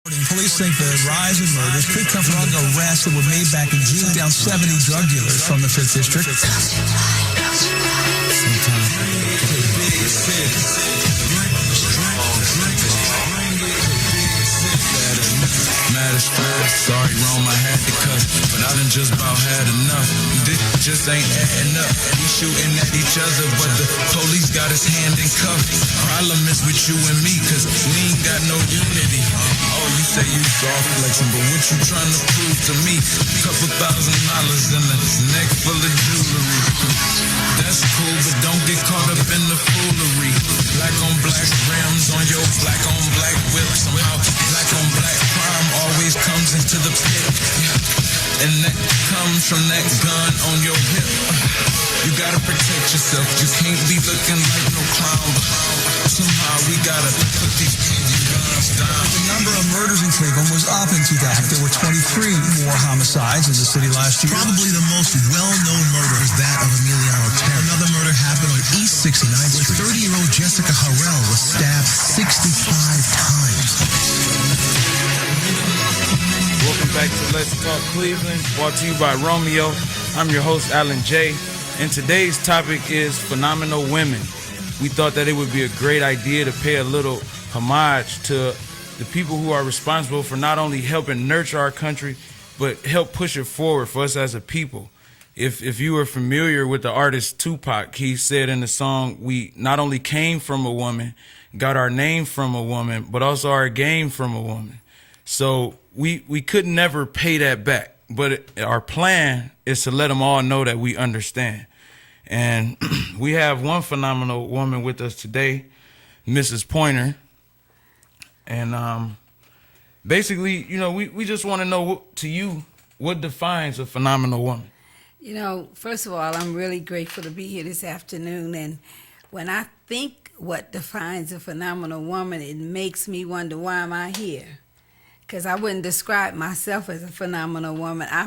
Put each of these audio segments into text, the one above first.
Police think the rise in murders could come from drug arrests that were made back in June, down 70 drug dealers from the 5th District. Sorry, Rome, I had to cut, but I done just about had enough. This just ain't adding up. We shooting at each other, but the police got his hand in cuffs. Problem is with you and me, cause we ain't got no unity. Oh, you say you soft flexing, but what you trying to prove to me? Couple $1,000 in a neck full of jewelry. That's cool, but don't get caught up in the foolery. Black on black rims on your black on black whip. Somehow black on black crime always comes into the pit. And that comes from that gun on your hip. You gotta protect yourself. You can't be looking like no clown. Somehow we gotta put these guns down. The number of murders in Cleveland was up in 2000. There were 23 more homicides in the city last year. Probably the most well-known murder is that of Emiliano Terry. Another murder happened on East 69th Street, where 30-year-old Jessica Harrell was stabbed 65 times. Welcome back to Let's Talk Cleveland, brought to you by Romeo. I'm your host, Alan J. And today's topic is phenomenal women. We thought that it would be a great idea to pay a little homage to the people who are responsible for not only helping nurture our country, but help push it forward for us as a people. If you were familiar with the artist Tupac, he said in the song, we not only came from a woman, got our name from a woman, but also our game from a woman. So we could never pay that back, but our plan is to let them all know that we understand. And we have one phenomenal woman with us today, Mrs. Pointer. And basically, you know, we just want to know, to you, what defines a phenomenal woman? You know, first of all, I'm really grateful to be here this afternoon. And when I think what defines a phenomenal woman, it makes me wonder, why am I here? Because I wouldn't describe myself as a phenomenal woman. I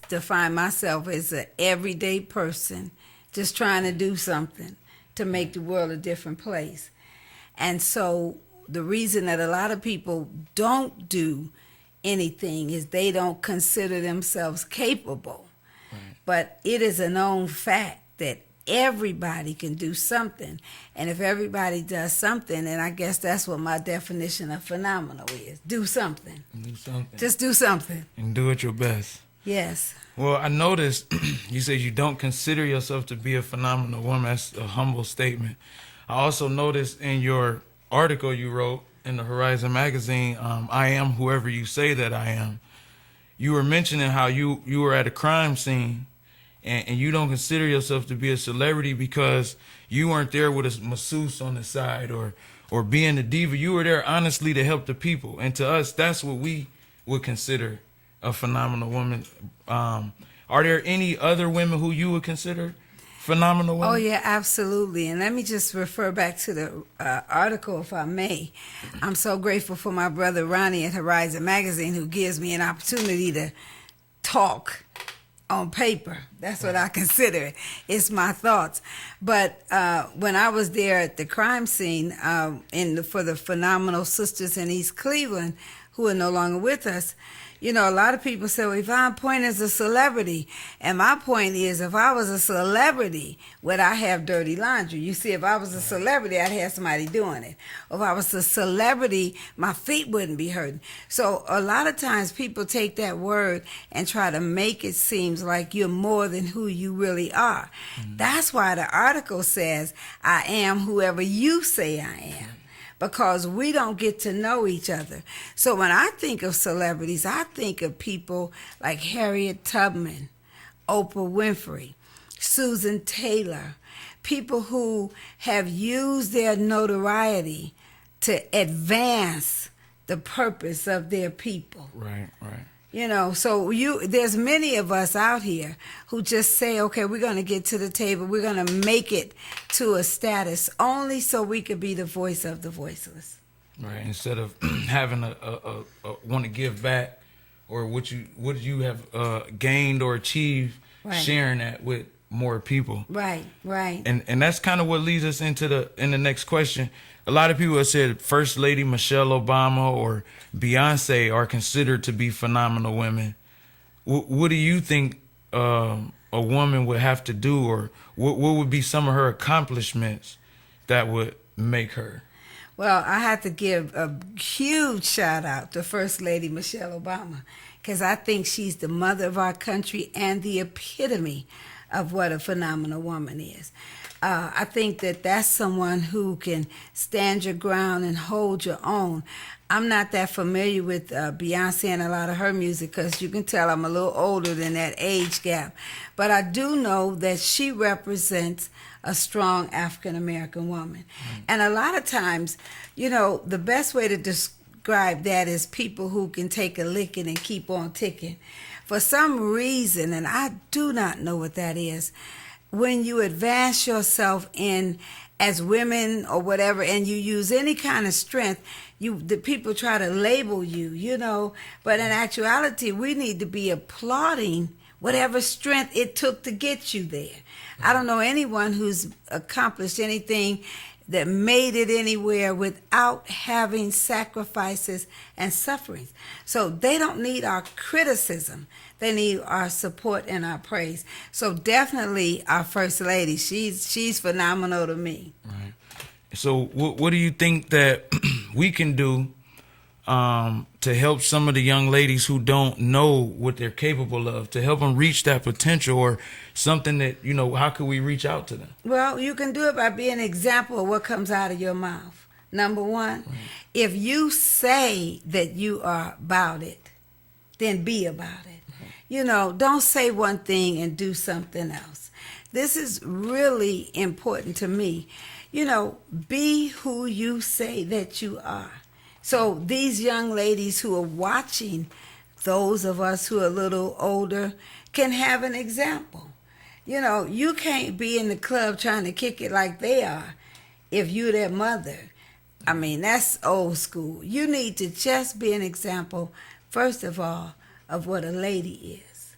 define myself as an everyday person just trying to do something to make the world a different place. And so the reason that a lot of people don't do anything is they don't consider themselves capable. Right. But it is a known fact that everybody can do something. And if everybody does something, and I guess that's what my definition of phenomenal is. Do something. Do something. Just do something. And do it your best. Yes. Well, I noticed you said you don't consider yourself to be a phenomenal woman. That's a humble statement. I also noticed in your article you wrote in the Horizon magazine, I am whoever you say that I am. You were mentioning how you were at a crime scene and you don't consider yourself to be a celebrity because you weren't there with a masseuse on the side or being a diva. You were there honestly to help the people. And to us, that's what we would consider a phenomenal woman. Are there any other women who you would consider phenomenal women? Oh, yeah, absolutely. And let me just refer back to the article, if I may. I'm so grateful for my brother Ronnie at Horizon Magazine, who gives me an opportunity to talk on paper. That's what I consider it. It's my thoughts. But when I was there at the crime scene for the phenomenal sisters in East Cleveland, who are no longer with us, you know, a lot of people say, well, Yvonne Pointer's a celebrity. And my point is, if I was a celebrity, would I have dirty laundry? You see, if I was a celebrity, I'd have somebody doing it. Or if I was a celebrity, my feet wouldn't be hurting. So a lot of times people take that word and try to make it seem like you're more than who you really are. Mm-hmm. That's why the article says, I am whoever you say I am. Because we don't get to know each other. So when I think of celebrities, I think of people like Harriet Tubman, Oprah Winfrey, Susan Taylor, people who have used their notoriety to advance the purpose of their people. Right, right. You know, so there's many of us out here who just say, okay, we're going to get to the table. We're going to make it to a status only so we could be the voice of the voiceless. Right. Instead of having a want to give back or what you have gained or achieved, right, sharing that with more people. Right, right. And that's kind of what leads us into the next question. A lot of people have said First Lady Michelle Obama or Beyonce are considered to be phenomenal women. What do you think a woman would have to do, or what would be some of her accomplishments that would make her? Well, I have to give a huge shout out to First Lady Michelle Obama, because I think she's the mother of our country and the epitome of what a phenomenal woman is. I think that that's someone who can stand your ground and hold your own. I'm not that familiar with Beyonce and a lot of her music, because you can tell I'm a little older than that age gap. But I do know that she represents a strong African-American woman. And a lot of times, you know, the best way to describe that is people who can take a licking and keep on ticking. For some reason, and I do not know what that is, when you advance yourself in as women or whatever, and you use any kind of strength, the people try to label you, you know. But in actuality, we need to be applauding whatever strength it took to get you there. I don't know anyone who's accomplished anything that made it anywhere without having sacrifices and sufferings. So they don't need our criticism. They need our support and our praise. So definitely our First Lady, she's phenomenal to me. Right. So what do you think that we can do to help some of the young ladies who don't know what they're capable of, to help them reach that potential, or something that, you know, how can we reach out to them? Well, you can do it by being an example of what comes out of your mouth. Number one, if you say that you are about it, then be about it. You know, don't say one thing and do something else. This is really important to me. You know, be who you say that you are. So these young ladies who are watching, those of us who are a little older, can have an example. You know, you can't be in the club trying to kick it like they are if you're their mother. I mean, that's old school. You need to just be an example, first of all, of what a lady is.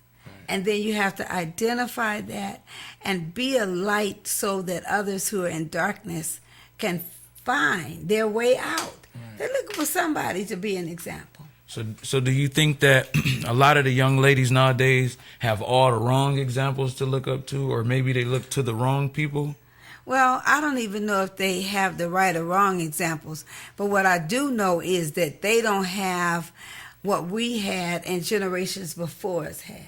And then you have to identify that and be a light so that others who are in darkness can find their way out. They're looking for somebody to be an example. So do you think that a lot of the young ladies nowadays have all the wrong examples to look up to, or maybe they look to the wrong people? Well, I don't even know if they have the right or wrong examples. But what I do know is that they don't have what we had and generations before us had.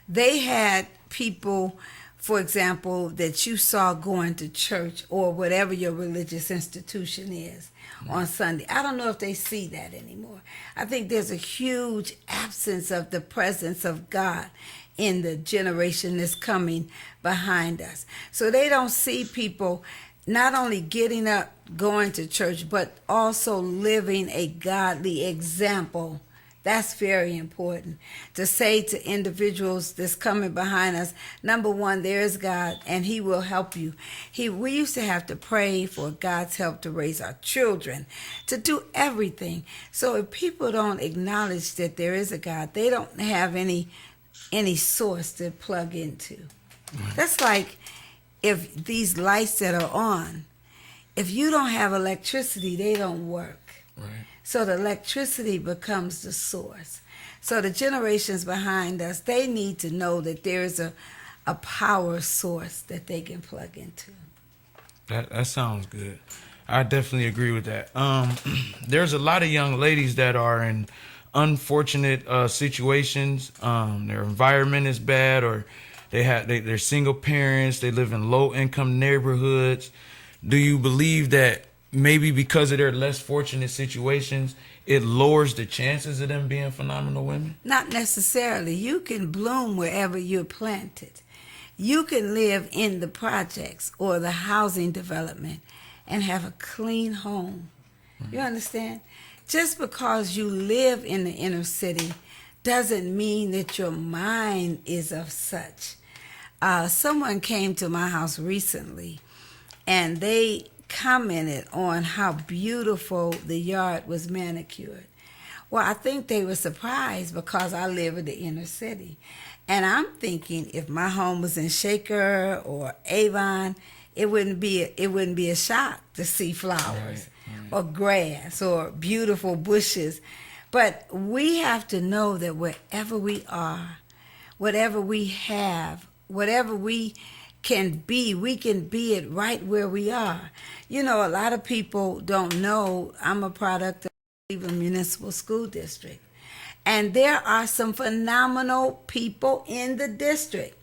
They had people, for example, that you saw going to church or whatever your religious institution is on Sunday. I don't know if they see that anymore. I think there's a huge absence of the presence of God in the generation that's coming behind us. So they don't see people not only getting up, going to church, but also living a godly example. That's very important to say to individuals that's coming behind us. Number one, there is God, and He will help you. We used to have to pray for God's help to raise our children, to do everything. So if people don't acknowledge that there is a God, they don't have any source to plug into. Right. That's like if these lights that are on, if you don't have electricity, they don't work. Right. So the electricity becomes the source. So the generations behind us, they need to know that there is a power source that they can plug into. That sounds good. I definitely agree with that. There's a lot of young ladies that are in unfortunate situations. Their environment is bad, or they're single parents. They live in low income neighborhoods. Do you believe that maybe because of their less fortunate situations, it lowers the chances of them being phenomenal women? Not necessarily. You can bloom wherever you're planted. You can live in the projects or the housing development and have a clean home. Mm-hmm. You understand? Just because you live in the inner city doesn't mean that your mind is of such. Someone came to my house recently, and they commented on how beautiful the yard was manicured. Well, I think they were surprised because I live in the inner city. And I'm thinking if my home was in Shaker or Avon, it wouldn't be a shock to see flowers or grass or beautiful bushes. But we have to know that wherever we are, whatever we have, whatever we can be it right where we are. You know, a lot of people don't know I'm a product of Cleveland Municipal School District. And there are some phenomenal people in the district.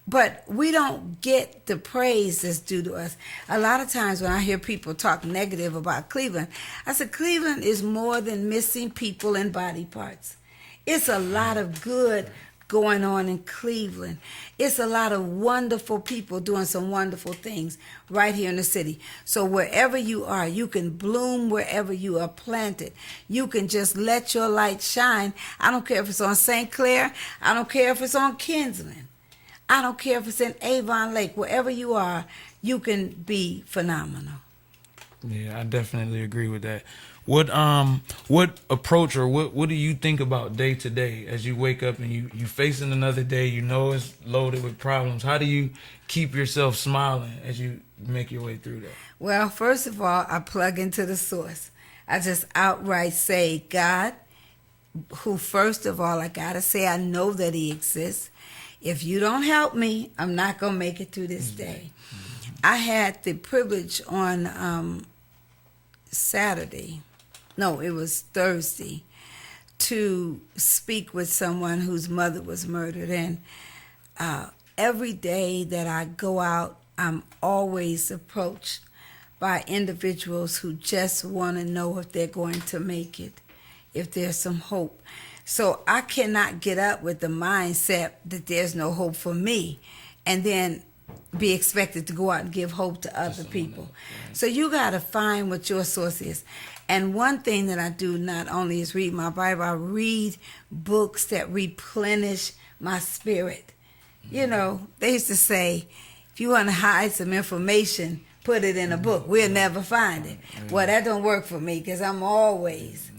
But we don't get the praise that's due to us. A lot of times when I hear people talk negative about Cleveland, I said, Cleveland is more than missing people and body parts. It's a lot of good going on in Cleveland. It's a lot of wonderful people doing some wonderful things right here in the city. So wherever you are, you can bloom wherever you are planted. You can just let your light shine. I don't care if it's on St. Clair. I don't care if it's on Kinsman. I don't care if it's in Avon Lake. Wherever you are, you can be phenomenal. Yeah, I definitely agree with that. What approach or what do you think about day to day as you wake up and you facing another day? You know it's loaded with problems. How do you keep yourself smiling as you make your way through that? Well, first of all, I plug into the source. I just outright say, God, who first of all, I gotta say I know that he exists. If you don't help me, I'm not gonna make it through this day. I had the privilege on Saturday, no, it was Thursday, to speak with someone whose mother was murdered. And every day that I go out, I'm always approached by individuals who just want to know if they're going to make it, if there's some hope. So I cannot get up with the mindset that there's no hope for me and then be expected to go out and give hope to other people. So you got to find what your source is. And one thing that I do not only is read my Bible, I read books that replenish my spirit. You know, they used to say, if you want to hide some information, put it in a book. We'll never find it. Well, that don't work for me because I'm always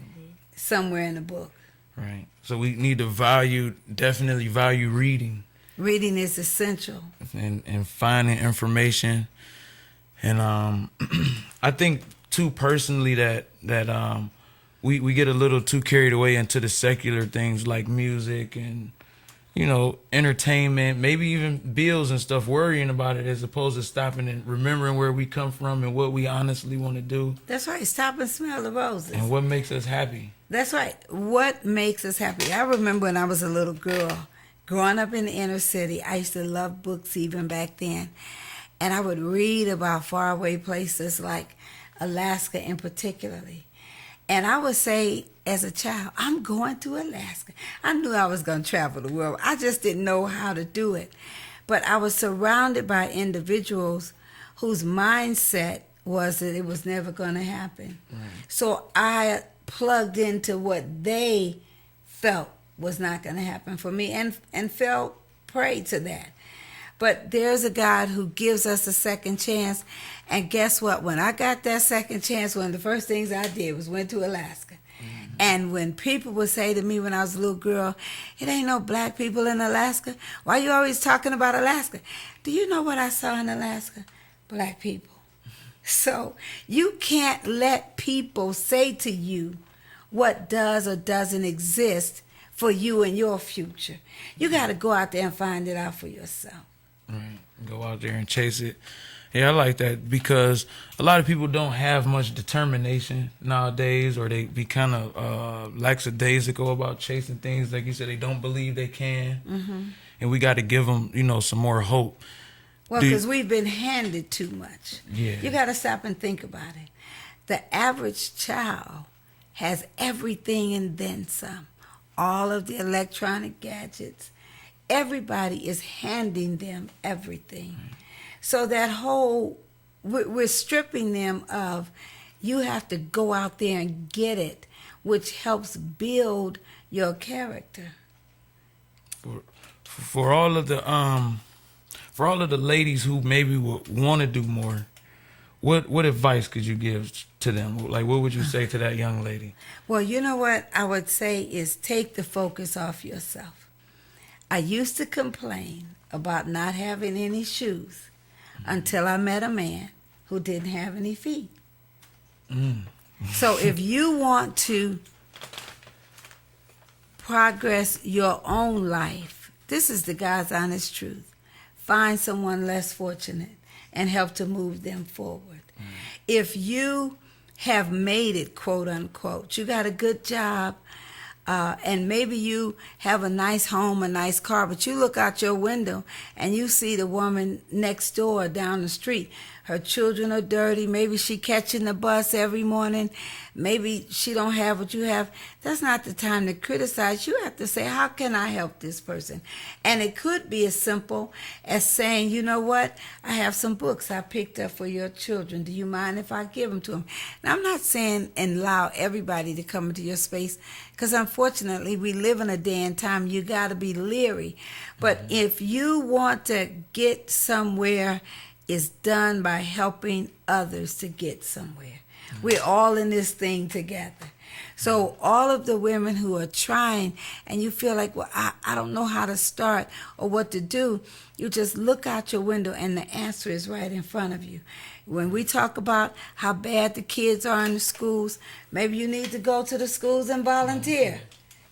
somewhere in a book. Right. So we need to definitely value reading. Reading is essential. And finding information. And I think too personally that we get a little too carried away into the secular things like music and, you know, entertainment, maybe even bills and stuff, worrying about it as opposed to stopping and remembering where we come from and what we honestly want to do. That's right. Stop and smell the roses. And what makes us happy. That's right. What makes us happy? I remember when I was a little girl, growing up in the inner city, I used to love books even back then. And I would read about faraway places like Alaska in particularly. And I would say as a child, I'm going to Alaska. I knew I was going to travel the world. I just didn't know how to do it. But I was surrounded by individuals whose mindset was that it was never going to happen. Right. So I plugged into what they felt was not going to happen for me and fell prey to that. But there's a God who gives us a second chance. And guess what? When I got that second chance, one of the first things I did was went to Alaska. Mm-hmm. And when people would say to me when I was a little girl, it ain't no black people in Alaska. Why you always talking about Alaska? Do you know what I saw in Alaska? Black people. So you can't let people say to you what does or doesn't exist for you and your future. You got to go out there and find it out for yourself. Right. Go out there and chase it. Yeah, I like that because a lot of people don't have much determination nowadays, or they be kind of lackadaisical about chasing things. Like you said, they don't believe they can. Mm-hmm. And we got to give them, you know, some more hope. Well, because we've been handed too much. Yeah. You got to stop and think about it. The average child has everything and then some. All of the electronic gadgets. Everybody is handing them everything. Right. So that whole, we're stripping them of, you have to go out there and get it, which helps build your character. For all of the ladies who maybe would want to do more, what advice could you give to them? Like, what would you say to that young lady? Well, you know what I would say is take the focus off yourself. I used to complain about not having any shoes until I met a man who didn't have any feet. So if you want to progress your own life, this is the God's honest truth. Find someone less fortunate and help to move them forward. If you have made it, quote unquote, you got a good job, and maybe you have a nice home, a nice car, but you look out your window and you see the woman next door down the street. Her children are dirty. Maybe she catching the bus every morning. Maybe she don't have what you have. That's not the time to criticize. You have to say, how can I help this person? And it could be as simple as saying, you know what? I have some books I picked up for your children. Do you mind if I give them to them? Now, I'm not saying and allow everybody to come into your space, because unfortunately we live in a day and time you got to be leery. But if you want to get somewhere, it's done by helping others to get somewhere. We're all in this thing together. So all of the women who are trying and you feel like, well, I don't know how to start or what to do, you just look out your window and the answer is right in front of you. When we talk about how bad the kids are in the schools, maybe you need to go to the schools and volunteer.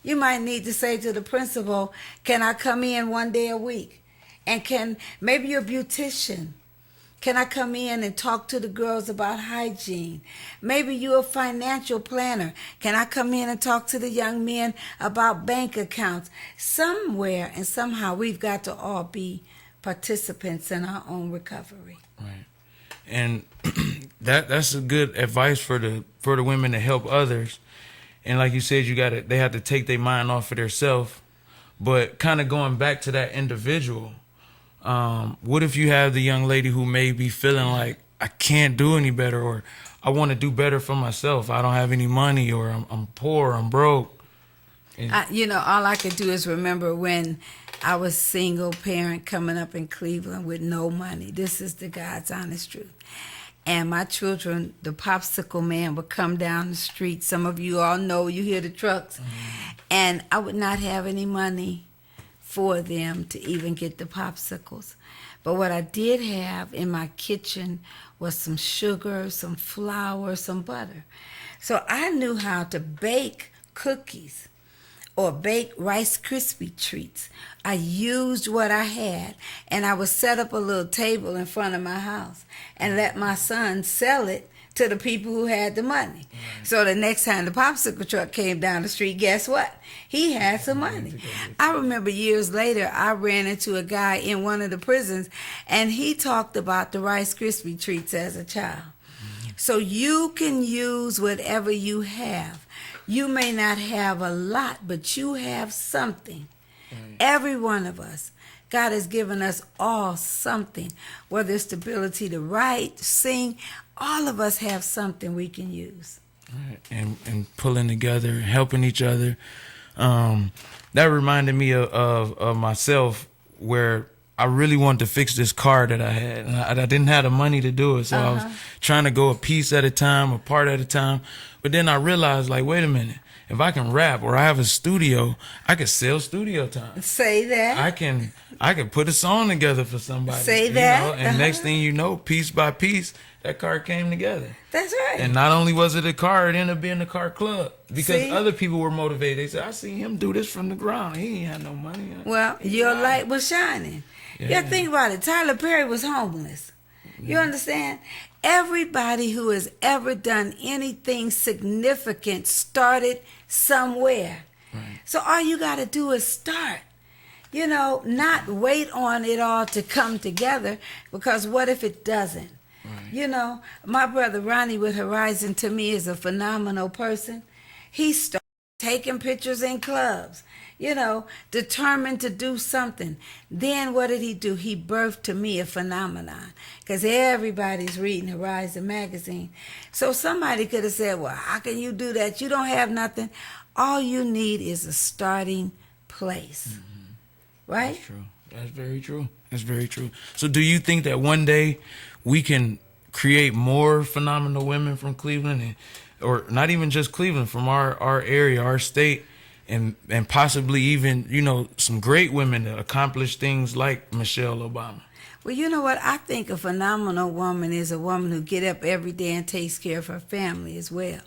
You might need to say to the principal, can I come in one day a week? And maybe you're a beautician. Can I come in and talk to the girls about hygiene? Maybe you're a financial planner. Can I come in and talk to the young men about bank accounts? Somewhere and somehow we've got to all be participants in our own recovery. Right. And that's a good advice for the women to help others. And like you said, they have to take their mind off of themselves. But kind of going back to that individual, what if you have the young lady who may be feeling like, I can't do any better, or I want to do better for myself. I don't have any money, or I'm poor, I'm broke. All I could do is remember when I was single parent coming up in Cleveland with no money. This is the God's honest truth. And my children, the popsicle man would come down the street. Some of you all know, you hear the trucks. And I would not have any money for them to even get the popsicles. But what I did have in my kitchen was some sugar, some flour, some butter. So I knew how to bake cookies or bake Rice Krispie treats. I used what I had, and I would set up a little table in front of my house and let my son sell it to the people who had the money. Right. So the next time the popsicle truck came down the street, guess what? He had some money. I remember years later, I ran into a guy in one of the prisons, and he talked about the Rice Krispie treats as a child. So you can use whatever you have. You may not have a lot, but you have something. Right. Every one of us. God has given us all something, whether it's the ability to write, sing. All of us have something we can use. Right. And pulling together, helping each other. That reminded me of myself, where I really wanted to fix this car that I had. And I didn't have the money to do it, so I was trying to go a piece at a time, a part at a time. But then I realized, like, wait a minute. If I can rap or I have a studio, I could sell studio time. Say that. I can put a song together for somebody. Say that. And next thing you know, piece by piece, that car came together. That's right. And not only was it a car, it ended up being a car club. Because other people were motivated. They said, I seen him do this from the ground. He ain't had no money. Well, your light was shining. Yeah, think about it. Tyler Perry was homeless. You understand? Everybody who has ever done anything significant started somewhere. Right. So all you got to do is start. Not wait on it all to come together, because what if it doesn't? Right. My brother Ronnie with Horizon, to me, is a phenomenal person. He started taking pictures in clubs, determined to do something. Then what did he do? He birthed to me a phenomenon, because everybody's reading Horizon magazine. So somebody could have said, well, how can you do that? You don't have nothing. All you need is a starting place. Mm-hmm. Right? That's true. That's very true. That's very true. So do you think that one day we can create more phenomenal women from Cleveland, or not even just Cleveland, from our area, our state, and possibly even, you know, some great women that accomplish things like Michelle Obama? Well, you know what? I think a phenomenal woman is a woman who get up every day and takes care of her family as well,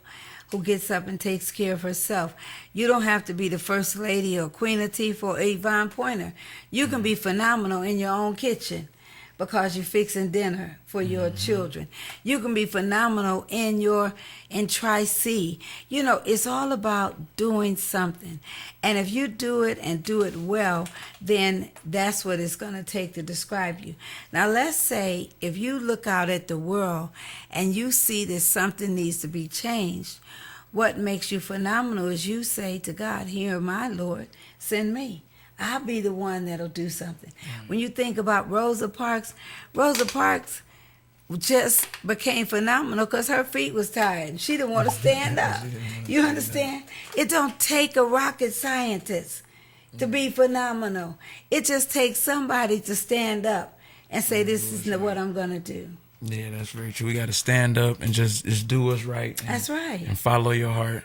who gets up and takes care of herself. You don't have to be the First Lady or Queen Latifah or Yvonne Pointer. You can be phenomenal in your own kitchen because you're fixing dinner for your children. You can be phenomenal in Tri-C. You know, it's all about doing something. And if you do it and do it well, then that's what it's going to take to describe you. Now, let's say if you look out at the world and you see that something needs to be changed, what makes you phenomenal is you say to God, "Here am I, Lord, send me. I'll be the one that'll do something." When you think about Rosa Parks just became phenomenal because her feet was tired and she didn't want to stand up. You understand? It don't take a rocket scientist to be phenomenal. It just takes somebody to stand up and say, "This is what I'm going to do." Yeah, that's very true. We got to stand up and just do what's right. That's right. And follow your heart.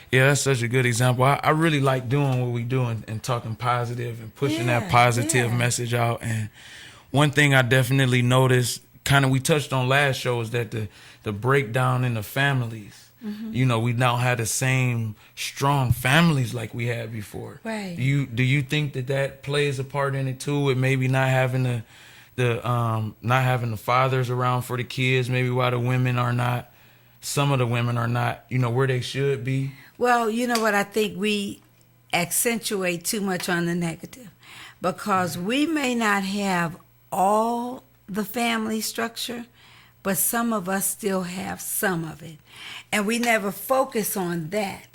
Yeah, that's such a good example. I really like doing what we do and talking positive and pushing that positive message out. And one thing I definitely noticed, kind of we touched on last show, is that the breakdown in the families. You know, we don't have the same strong families like we had before. Right. Do you think that plays a part in it too, with maybe not having not having the fathers around for the kids, maybe why some of the women are not, you know, where they should be? Well, you know what? I think we accentuate too much on the negative because we may not have all the family structure, but some of us still have some of it. And we never focus on that.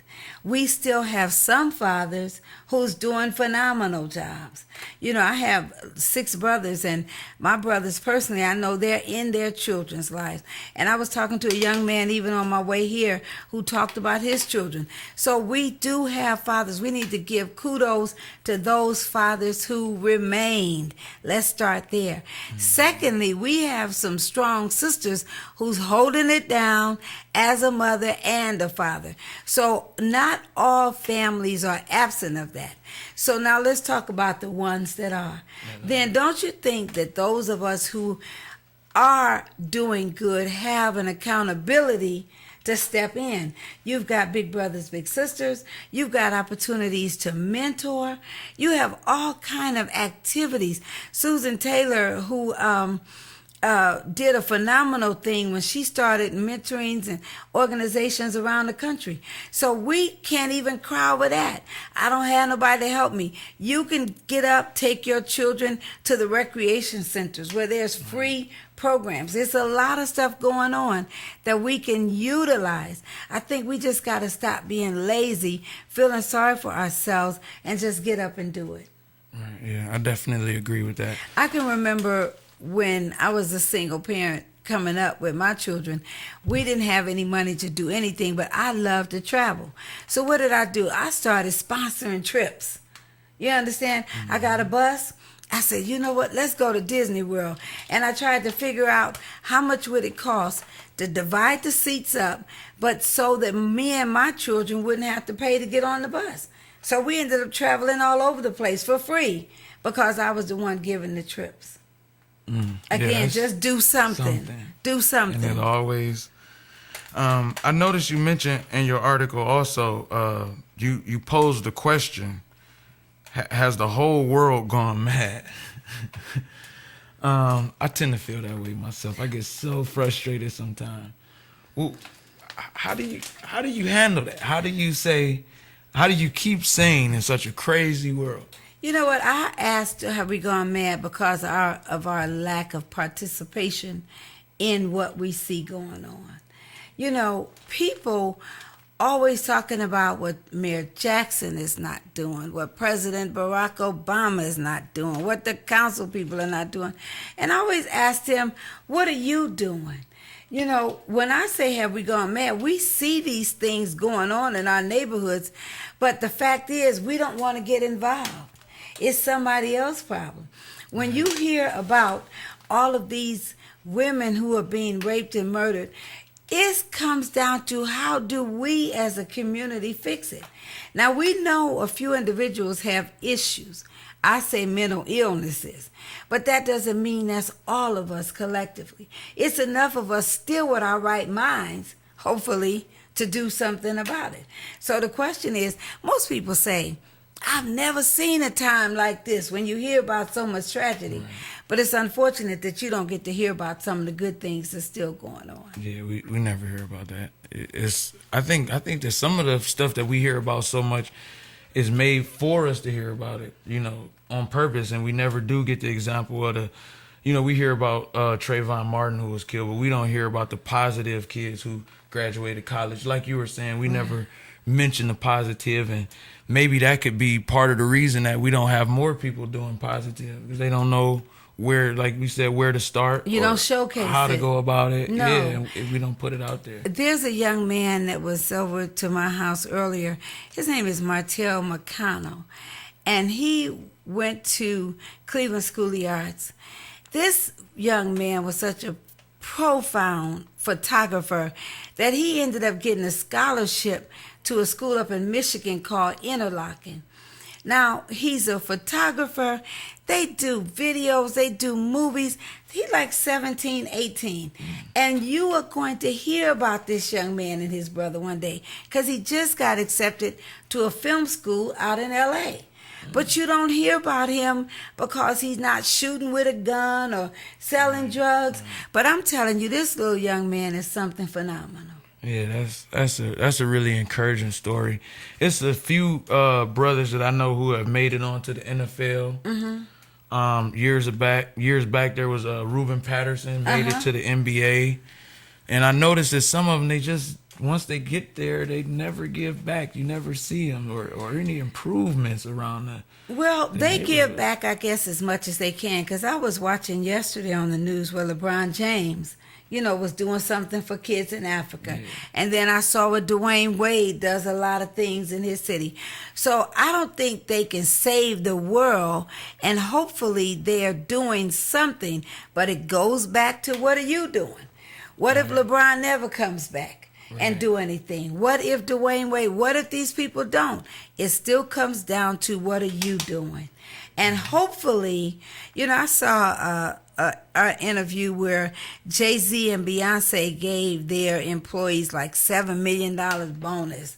We still have some fathers who's doing phenomenal jobs. You know, I have 6 brothers, and my brothers personally, I know they're in their children's lives. And I was talking to a young man even on my way here who talked about his children. So we do have fathers. We need to give kudos to those fathers who remained. Let's start there. Secondly, we have some strong sisters who's holding it down as a mother and a father. So not all families are absent of that. So now let's talk about the ones that are. Then don't you think that those of us who are doing good have an accountability to step in? You've got big brothers, big sisters. You've got opportunities to mentor. You have all kind of activities. Susan Taylor, who did a phenomenal thing when she started mentorings and organizations around the country. So we can't even cry over that. I don't have nobody to help me. You can get up, take your children to the recreation centers where there's free programs. There's a lot of stuff going on that we can utilize. I think we just got to stop being lazy, feeling sorry for ourselves, and just get up and do it. Right, yeah, I definitely agree with that. I can remember when I was a single parent coming up with my children, we didn't have any money to do anything, but I loved to travel. So what did I do? I started sponsoring trips. You understand? I got a bus. I said, you know what? Let's go to Disney World. And I tried to figure out how much would it cost to divide the seats up, but so that me and my children wouldn't have to pay to get on the bus. So we ended up traveling all over the place for free because I was the one giving the trips. Again, just do something. Do something. And it always. I noticed you mentioned in your article also. You posed the question: has the whole world gone mad? I tend to feel that way myself. I get so frustrated sometimes. Well, how do you handle that? How do you keep sane in such a crazy world? You know what? I asked, have we gone mad because of our lack of participation in what we see going on. You know, people always talking about what Mayor Jackson is not doing, what President Barack Obama is not doing, what the council people are not doing. And I always asked him, what are you doing? You know, when I say have we gone mad, we see these things going on in our neighborhoods, but the fact is we don't want to get involved. It's somebody else's problem. When you hear about all of these women who are being raped and murdered, it comes down to how do we as a community fix it. Now, we know a few individuals have issues. I say mental illnesses, but that doesn't mean that's all of us collectively. It's enough of us still with our right minds, hopefully, to do something about it. So the question is, most people say, I've never seen a time like this when you hear about so much tragedy. Right. But it's unfortunate that you don't get to hear about some of the good things that's still going on. Yeah, we never hear about that. I think that some of the stuff that we hear about so much is made for us to hear about it, on purpose, and we never do get the example of the, we hear about Trayvon Martin who was killed, but we don't hear about the positive kids who graduated college. Like you were saying, we never mention the positive, and maybe that could be part of the reason that we don't have more people doing positive, because they don't know where, like we said, where to start. You don't showcase how to go about it. No. Yeah, if we don't put it out there. There's a young man that was over to my house earlier. His name is Martell McConnell, and he went to Cleveland School of the Arts. This young man was such a profound photographer that he ended up getting a scholarship to a school up in Michigan called Interlochen. Now, he's a photographer. They do videos. They do movies. He's like 17, 18. And you are going to hear about this young man and his brother one day because he just got accepted to a film school out in L.A. But you don't hear about him because he's not shooting with a gun or selling drugs. But I'm telling you, this little young man is something phenomenal. Yeah, that's a really encouraging story. It's a few brothers that I know who have made it onto the NFL. Mm-hmm. Years back, there was Ruben Patterson made it to the NBA, and I noticed that some of them, they just, once they get there, they never give back. You never see them or any improvements around that. Well, they give back, I guess, as much as they can, because I was watching yesterday on the news where LeBron James, was doing something for kids in Africa. Yeah. And then I saw where Dwayne Wade does a lot of things in his city. So I don't think they can save the world, and hopefully they are doing something, but it goes back to, what are you doing? What if LeBron never comes back and do anything? What if Dwayne Wade, what if these people don't? It still comes down to, what are you doing? And hopefully, I saw an interview where Jay-Z and Beyonce gave their employees like $7 million bonus.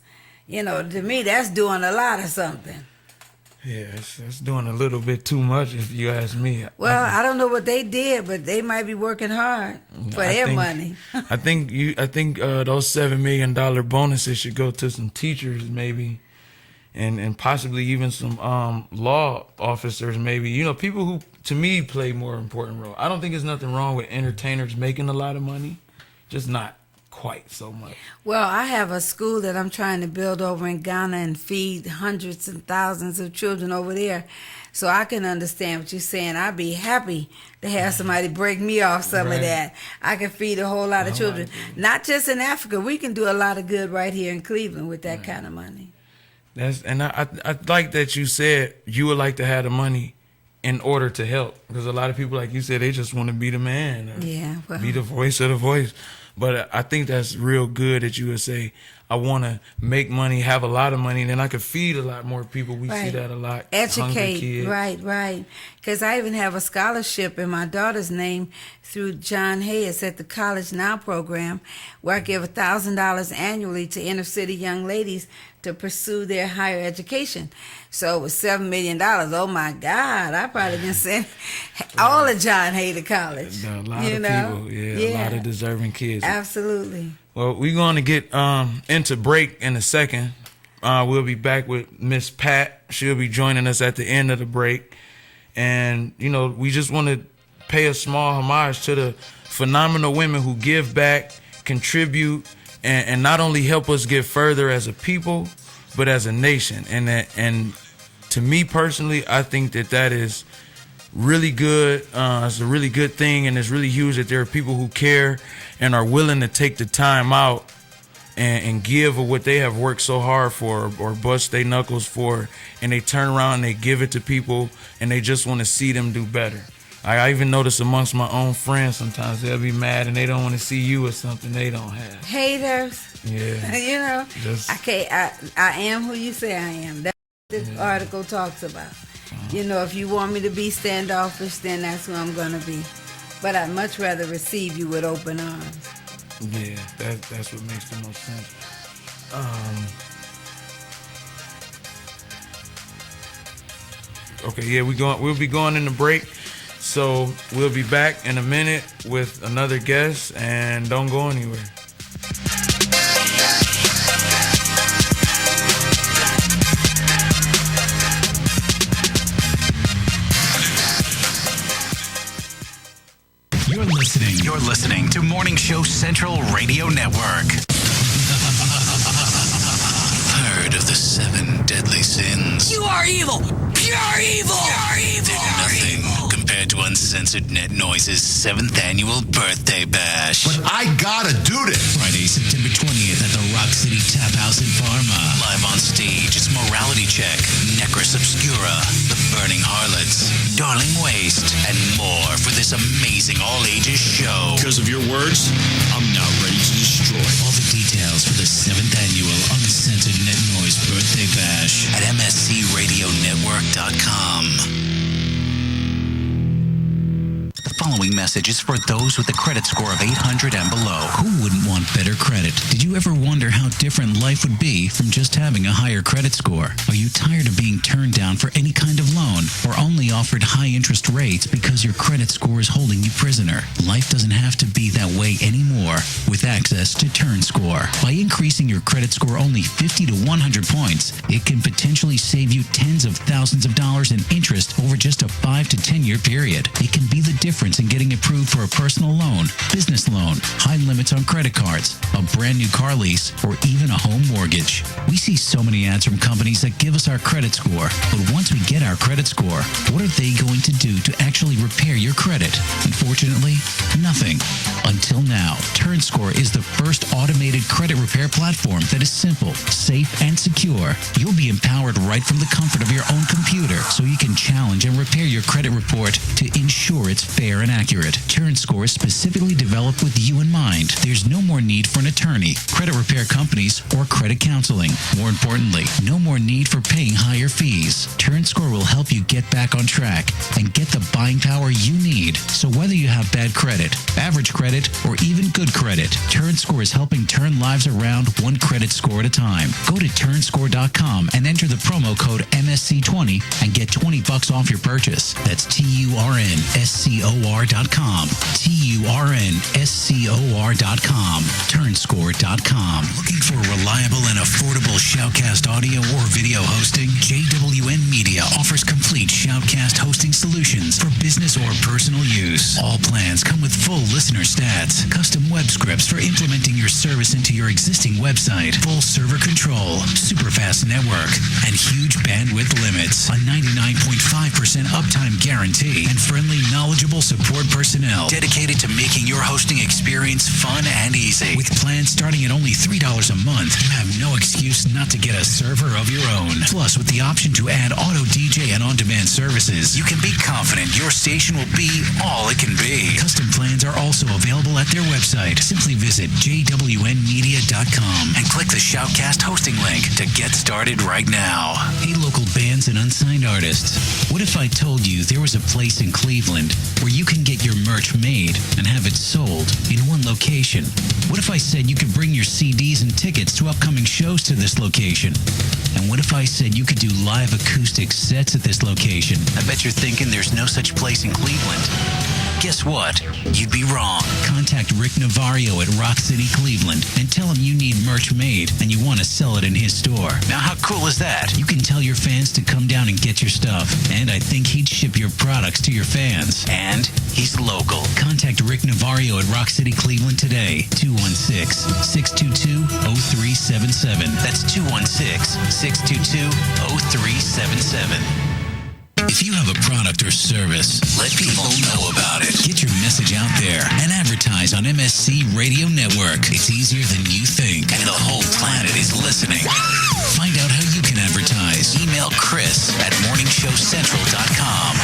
To me, that's doing a lot of something. Yeah, it's doing a little bit too much, if you ask me. Well, I don't know what they did, but they might be working hard for their money. I think those $7 million bonuses should go to some teachers, maybe. And possibly even some law officers, maybe. People who, to me, play more important role. I don't think there's nothing wrong with entertainers making a lot of money, just not quite so much. Well, I have a school that I'm trying to build over in Ghana and feed hundreds and thousands of children over there. So I can understand what you're saying. I'd be happy to have somebody break me off some of that. I can feed a whole lot of children. Not just in Africa. We can do a lot of good right here in Cleveland with that kind of money. I like that you said you would like to have the money in order to help, because a lot of people, like you said, they just want to be the man or be the voice of the voice. But I think that's real good that you would say, I want to make money, have a lot of money, and then I could feed a lot more people. We see that a lot. Educate, kids. Right. Because I even have a scholarship in my daughter's name through John Hayes at the College Now program, where I give $1,000 annually to inner city young ladies to pursue their higher education. So it was $7 million. Oh my God, I probably can send all of John Hay to college. A lot of people, a lot of deserving kids. Absolutely. Well, we're going to get into break in a second. We'll be back with Miss Pat. She'll be joining us at the end of the break. And, we just want to pay a small homage to the phenomenal women who give back, contribute, and not only help us get further as a people, but as a nation. And to me personally, I think that is really good. It's a really good thing, and it's really huge that there are people who care and are willing to take the time out and give of what they have worked so hard for or bust their knuckles for, and they turn around and they give it to people, and they just want to see them do better. I even notice amongst my own friends sometimes they'll be mad and they don't want to see you with something they don't have. Haters. Yeah. You know, Just- I am who you say I am. That's what this article talks about. You know, if you want me to be standoffish, then that's who I'm going to be. But I'd much rather receive you with open arms. Yeah, that's what makes the most sense. Okay, yeah, we'll be going in the break. So we'll be back in a minute with another guest, and don't go anywhere. You're listening to Morning Show Central Radio Network. Heard of the 7 deadly sins? You are evil! Pure evil! Pure evil! They're nothing compared to Uncensored Net Noise's 7th annual birthday bash. But I gotta do this. Friday, September 20th at the Rock City Tap House in Parma. Live on stage, it's Morality Check, Necros Obscura, The Burning Harlots, Darling Waste, and more for this amazing all-ages show. Because of your words, I'm now ready to destroy. All the details for the 7th annual Uncensored Net Noise Birthday Bash at mscradionetwork.com. The following message is for those with a credit score of 800 and below. Who wouldn't want better credit? Did you ever wonder how different life would be from just having a higher credit score? Are you tired of being turned down for any kind of loan or only offered high interest rates because your credit score is holding you prisoner? Life doesn't have to be that way anymore with access to TurnScore. By increasing your credit score only 50 to 100 points, it can potentially save you tens of thousands of dollars in interest over just a 5 to 10 year period. It can be the difference in getting approved for a personal loan, business loan, high limits on credit cards, a brand new car lease, or even a home mortgage. We see so many ads from companies that give us our credit score, but once we get our credit score, what are they going to do to actually repair your credit? Unfortunately, nothing. Until now, TurnScore is the first automated credit repair platform that is simple, safe, and secure. You'll be empowered right from the comfort of your own computer, so you can challenge and repair your credit report to ensure it's fair and accurate. TurnScore is specifically developed with you in mind. There's no more need for an attorney, credit repair companies, or credit counseling. More importantly, no more need for paying higher fees. TurnScore will help you get back on track and get the buying power you need. So whether you have bad credit, average credit, or even good credit, TurnScore is helping turn lives around one credit score at a time. Go to turnscore.com and enter the promo code MSC20 and get $20 off your purchase. That's TURNSCOR.com. TURNSCOR.com. Turnscore.com. Looking for reliable and affordable Shoutcast audio or video hosting? JWN Media offers complete Shoutcast hosting solutions for business or personal use. All plans come with full listener stats, custom web scripts for implementing your service into your existing website, full server control, super fast network, and huge bandwidth limits, a 99.5% uptime guarantee, and friendly, knowledgeable support personnel dedicated to making your hosting experience fun and easy. With plans starting at only $3 a month, you have no excuse not to get a server of your own. Plus, with the option to add auto DJ and on-demand services, you can be confident your station will be all it can be. Custom plans are also available at their website. Simply visit jwnmedia.com and click the Shoutcast hosting link to get started right now. Hey, local bands and unsigned artists, what if I told you there was a place in Cleveland where you can get your merch made and have it sold in one location? What if I said you could bring your CDs and tickets to upcoming shows to this location? And what if I said you could do live acoustic sets at this location? I bet you're thinking there's no such place in Cleveland. Guess what? You'd be wrong. Contact Rick Navario at Rock City, Cleveland, and tell him you need merch made and you want to sell it in his store. Now, how cool is that? You can tell your fans to come down and get your stuff, and I think he'd ship your products to your fans. And he's local. Contact Rick Navario at Rock City, Cleveland today. 216-622-0377. That's 216-622-0377. If you have a product or service, let people know about it. Get your message out there and advertise on MSC Radio Network. It's easier than you think, and the whole planet is listening. Find out how you can advertise. Email Chris at morningshowcentral.com.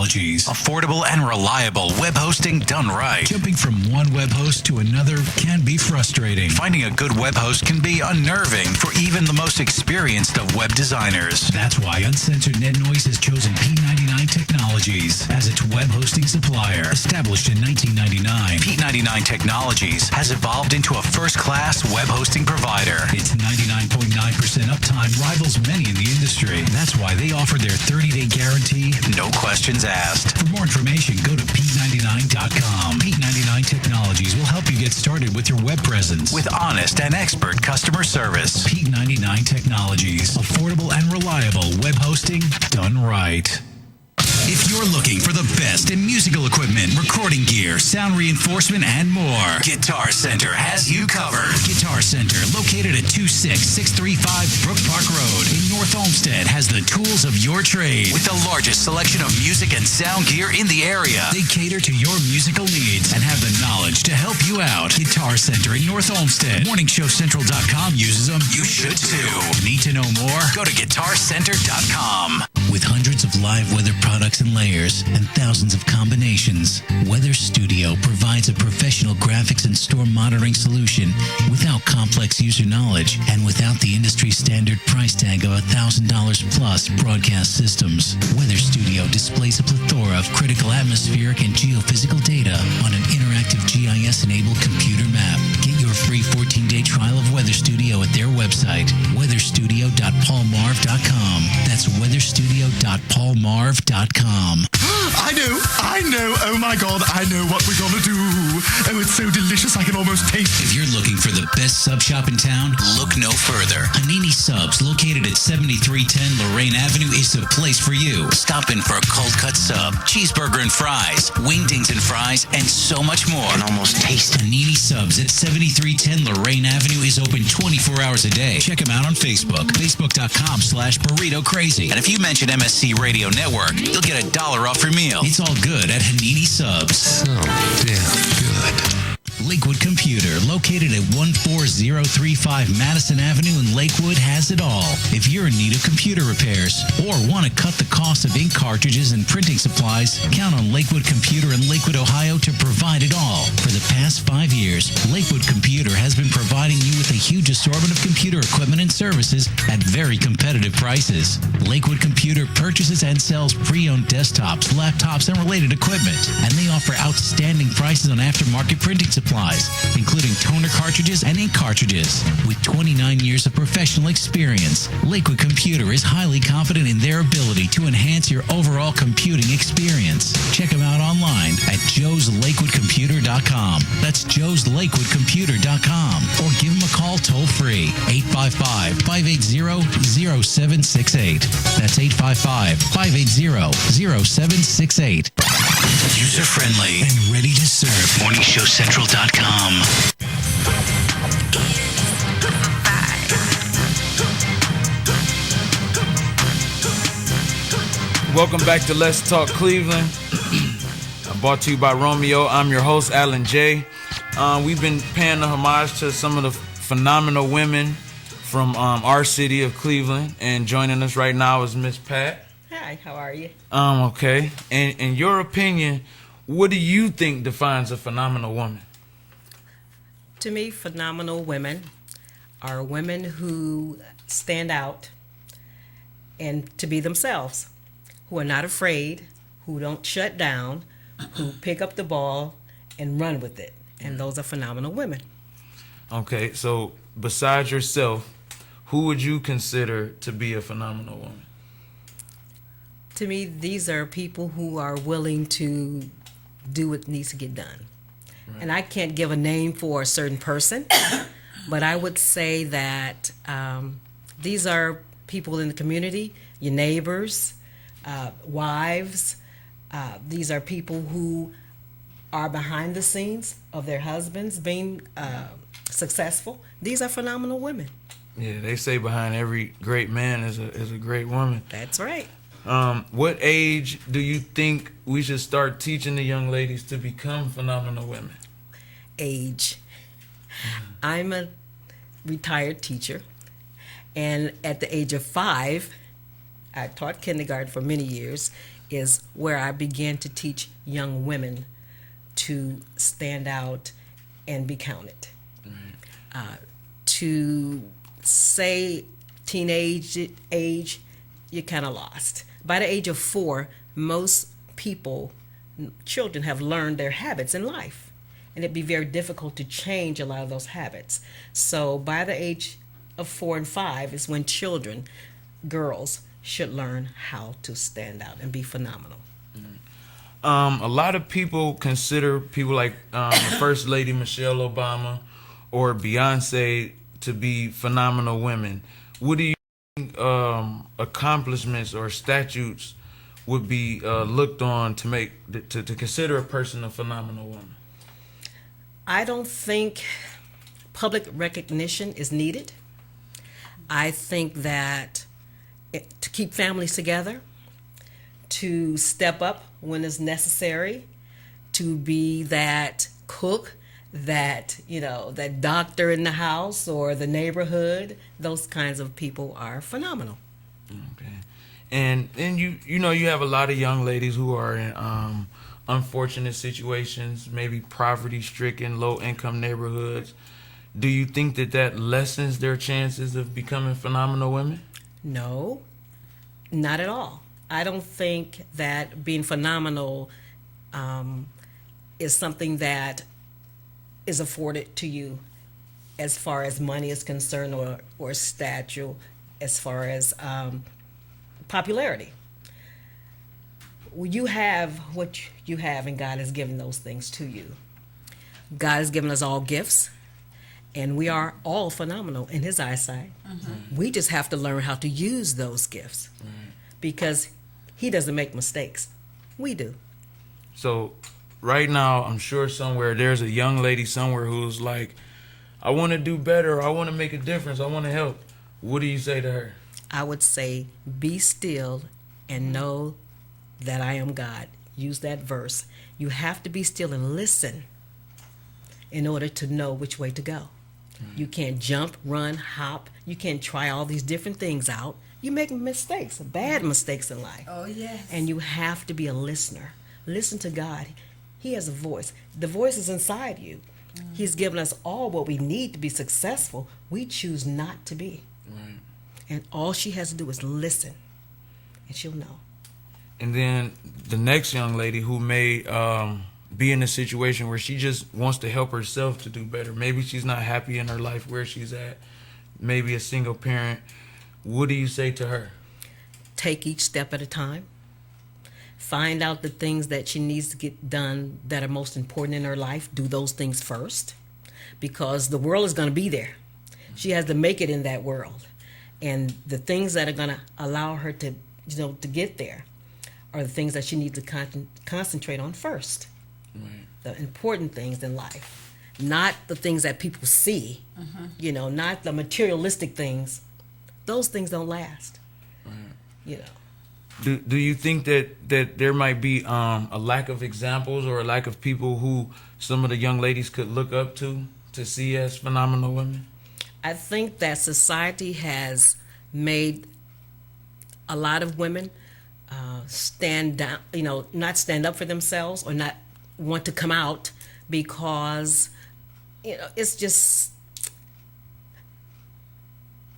Technologies. Affordable and reliable web hosting done right. Jumping from one web host to another can be frustrating. Finding a good web host can be unnerving for even the most experienced of web designers. That's why Uncensored Net Noise has chosen P99 Technologies as its web hosting supplier. Established in 1999, P99 Technologies has evolved into a first-class web hosting provider. Its 99.9% uptime rivals many in the industry. That's why they offer their 30-day guarantee, no questions asked. For more information, go to P99.com. P99 Technologies will help you get started with your web presence with honest and expert customer service. P99 Technologies. Affordable and reliable web hosting done right. If you're looking for the best in musical equipment, recording gear, sound reinforcement, and more, Guitar Center has you covered. Guitar Center, located at 26635 Brook Park Road in North Olmsted, has the tools of your trade with the largest selection of music and sound gear in the area. They cater to your musical needs and have the knowledge to help you out. Guitar Center in North Olmsted. MorningShowCentral.com uses them. You should too. Need to know more? Go to GuitarCenter.com. With hundreds of live weather products and layers and thousands of combinations, Weather Studio provides a professional graphics and store monitoring solution without complex user knowledge and without the industry standard price tag of $1,000 plus broadcast systems. Weather Studio displays a plethora of critical atmospheric and geophysical data on an interactive GIS-enabled computer map. Get your free 14-day trial of Weather Studio at their website, weatherstudio.paulmarv.com. That's weatherstudio.paulmarv.com. I know. Oh my God, I know what we're gonna do. Oh, it's so delicious, I can almost taste it. If you're looking for the best sub shop in town, look no further. Panini Subs, located at 7310 Lorraine Avenue, is the place for you. Stop in for a cold cut sub, cheeseburger and fries, wingdings and fries, and so much more. And almost taste Panini Subs at 7310 Lorraine Avenue is open 24 hours a day. Check them out on Facebook, facebook.com/burrito crazy. And if you mention MSC Radio Network, you'll get $1 off your meal. It's all good at Hanini Subs. So damn good. Lakewood Computer, located at 14035 Madison Avenue in Lakewood, has it all. If you're in need of computer repairs or want to cut the cost of ink cartridges and printing supplies, count on Lakewood Computer in Lakewood, Ohio to provide it all. For the past 5 years, Lakewood Computer has been providing you with a huge assortment of computer equipment and services at very competitive prices. Lakewood Computer purchases and sells pre-owned desktops, laptops, and related equipment, and they offer outstanding prices on aftermarket printing supplies, including toner cartridges and ink cartridges. With 29 years of professional experience, Lakewood Computer is highly confident in their ability to enhance your overall computing experience. Check them out online at joeslakewoodcomputer.com. That's joeslakewoodcomputer.com. Or give them a call toll-free, 855-580-0768. That's 855-580-0768. User-friendly and ready to serve. MorningShowCentral.com. Welcome back to Let's Talk Cleveland. I'm brought to you by Romeo. I'm your host, Alan J. We've been paying the homage to some of the phenomenal women from our city of Cleveland, and joining us right now is Miss Pat. Hi, how are you? Okay. And in your opinion, what do you think defines a phenomenal woman? To me, phenomenal women are women who stand out and to be themselves, who are not afraid, who don't shut down, who pick up the ball and run with it. And those are phenomenal women. Okay, so besides yourself, who would you consider to be a phenomenal woman? To me, these are people who are willing to do what needs to get done. Right. And I can't give a name for a certain person, but I would say that these are people in the community, your neighbors, wives. These are people who are behind the scenes of their husbands being successful. These are phenomenal women. Yeah, they say behind every great man is a great woman. That's right. What age do you think we should start teaching the young ladies to become phenomenal women? Age. I'm a retired teacher, and at the age of 5, I taught kindergarten for many years, is where I began to teach young women to stand out and be counted. To say teenage age, you're kind of lost. By the age of 4, most children have learned their habits in life, and it'd be very difficult to change a lot of those habits. So by the age of 4 and 5 is when girls should learn how to stand out and be phenomenal. A lot of people consider people like First Lady Michelle Obama or Beyonce to be phenomenal women. What do you think accomplishments or statutes would be looked on to consider a person a phenomenal woman? I don't think public recognition is needed. I think that to keep families together, to step up when it's necessary, to be that cook, that doctor in the house or the neighborhood, those kinds of people are phenomenal. Okay. And you have a lot of young ladies who are in unfortunate situations, maybe poverty-stricken, low-income neighborhoods. Do you think that lessens their chances of becoming phenomenal women? No, not at all. I don't think that being phenomenal is something that is afforded to you as far as money is concerned or stature, as far as popularity. You have what you have, and God has given those things to you. God has given us all gifts, and we are all phenomenal in His eyesight. Mm-hmm. We just have to learn how to use those gifts, because He doesn't make mistakes. We do. So right now, I'm sure somewhere there's a young lady somewhere who's like, I want to do better. I want to make a difference. I want to help. What do you say to her? I would say, be still and know that I am God. Use that verse. You have to be still and listen in order to know which way to go. Mm-hmm. You can't jump, run, hop. You can't try all these different things out. You make mistakes, bad mistakes in life. Oh, yes. And you have to be a listener. Listen to God. He has a voice. The voice is inside you. Mm-hmm. He's given us all what we need to be successful. We choose not to be. Right. And all she has to do is listen, and she'll know. And then the next young lady who may be in a situation where she just wants to help herself to do better. Maybe she's not happy in her life where she's at. Maybe a single parent. What do you say to her? Take each step at a time. Find out the things that she needs to get done that are most important in her life. Do those things first, because the world is going to be there. She has to make it in that world. And the things that are going to allow her to get there are the things that she needs to concentrate on first. Right. The important things in life, not the things that people see, not the materialistic things. Those things don't last. Right. Do you think that there might be a lack of examples or a lack of people who some of the young ladies could look up to see as phenomenal women? I think that society has made a lot of women stand down, not stand up for themselves or not want to come out, because it's just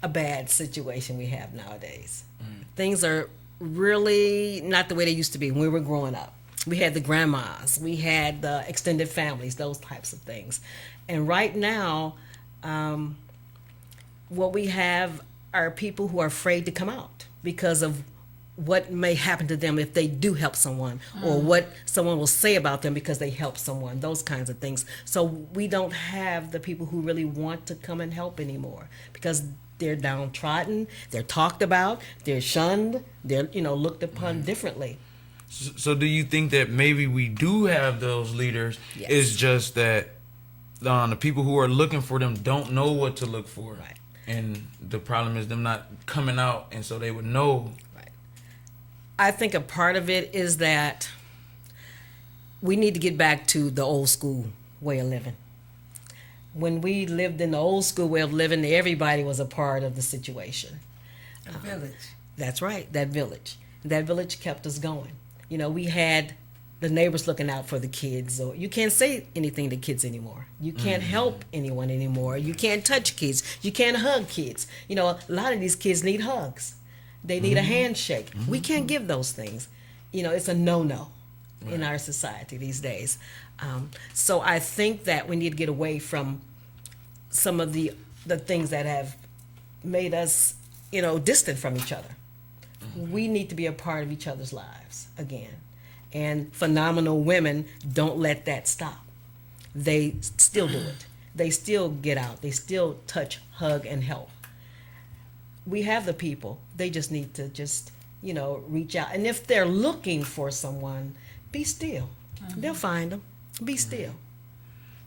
a bad situation we have nowadays. Things are really not the way they used to be when we were growing up. We had the grandmas, we had the extended families, those types of things. And right now, what we have are people who are afraid to come out because of what may happen to them if they do help someone, or what someone will say about them because they help someone, those kinds of things. So we don't have the people who really want to come and help anymore, because they're downtrodden, they're talked about, they're shunned, they're looked upon differently. So do you think that maybe we do have those leaders? Yes. It's just that the people who are looking for them don't know what to look for. Right. And the problem is them not coming out, and so they would know. Right. I think a part of it is that we need to get back to the old school way of living. When we lived in the old school way of living, everybody was a part of the situation. A village. That's right, that village. That village kept us going. We had the neighbors looking out for the kids. Or you can't say anything to kids anymore. You can't help anyone anymore. You can't touch kids. You can't hug kids. A lot of these kids need hugs. They need a handshake. We can't give those things. It's a no-no in our society these days. So I think that we need to get away from some of the things that have made us, distant from each other. We need to be a part of each other's lives again. And phenomenal women don't let that stop. They still do it. They still get out. They still touch, hug, and help. We have the people. They just need to reach out. And if they're looking for someone, be still. They'll find them. Be still.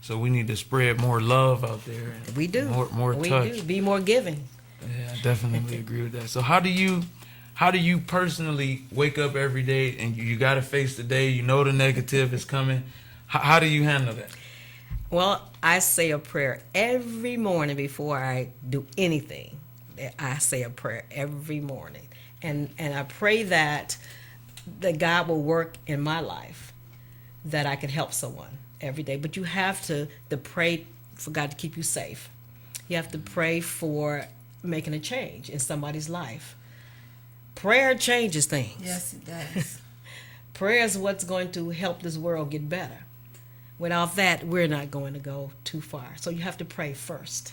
So we need to spread more love out there. We do. More we touch. do. Be more giving. Yeah, I definitely agree with that. So how do you personally wake up every day and you got to face the day? The negative is coming. How do you handle that? Well, I say a prayer every morning before I do anything. I say a prayer every morning, and I pray that God will work in my life, that I can help someone every day. But you have to pray for God to keep you safe. You have to pray for making a change in somebody's life. Prayer changes things. Yes, it does. Prayer is what's going to help this world get better. Without that, we're not going to go too far. So you have to pray first.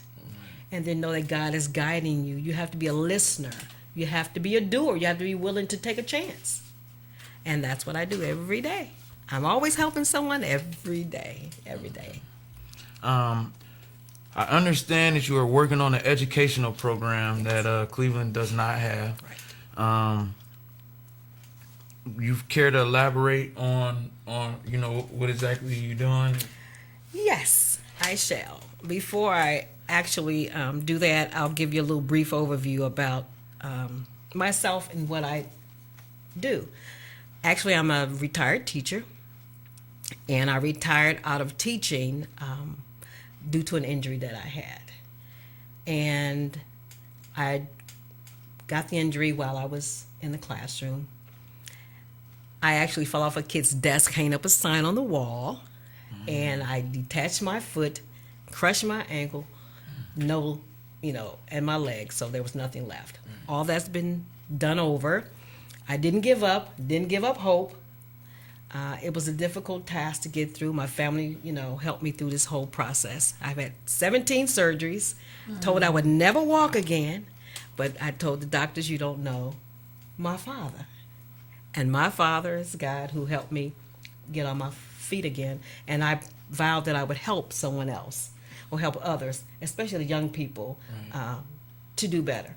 And then know that God is guiding you. You have to be a listener. You have to be a doer. You have to be willing to take a chance. And that's what I do every day. I'm always helping someone every day. Every day. I understand that you are working on an educational program that Cleveland does not have. Right. You care to elaborate on what exactly you're doing? Yes, I shall. Before I actually do that, I'll give you a little brief overview about myself and what I do. Actually, I'm a retired teacher, and I retired out of teaching due to an injury that I had. And I got the injury while I was in the classroom. I actually fell off a kid's desk, hanging up a sign on the wall, and I detached my foot, crushed my ankle, and my leg, so there was nothing left. All that's been done over. I didn't give up hope. It was a difficult task to get through. My family, helped me through this whole process. I've had 17 surgeries, told I would never walk again, but I told the doctors, you don't know my father. And my father is God who helped me get on my feet again. And I vowed that I would help someone else or help others, especially young people, to do better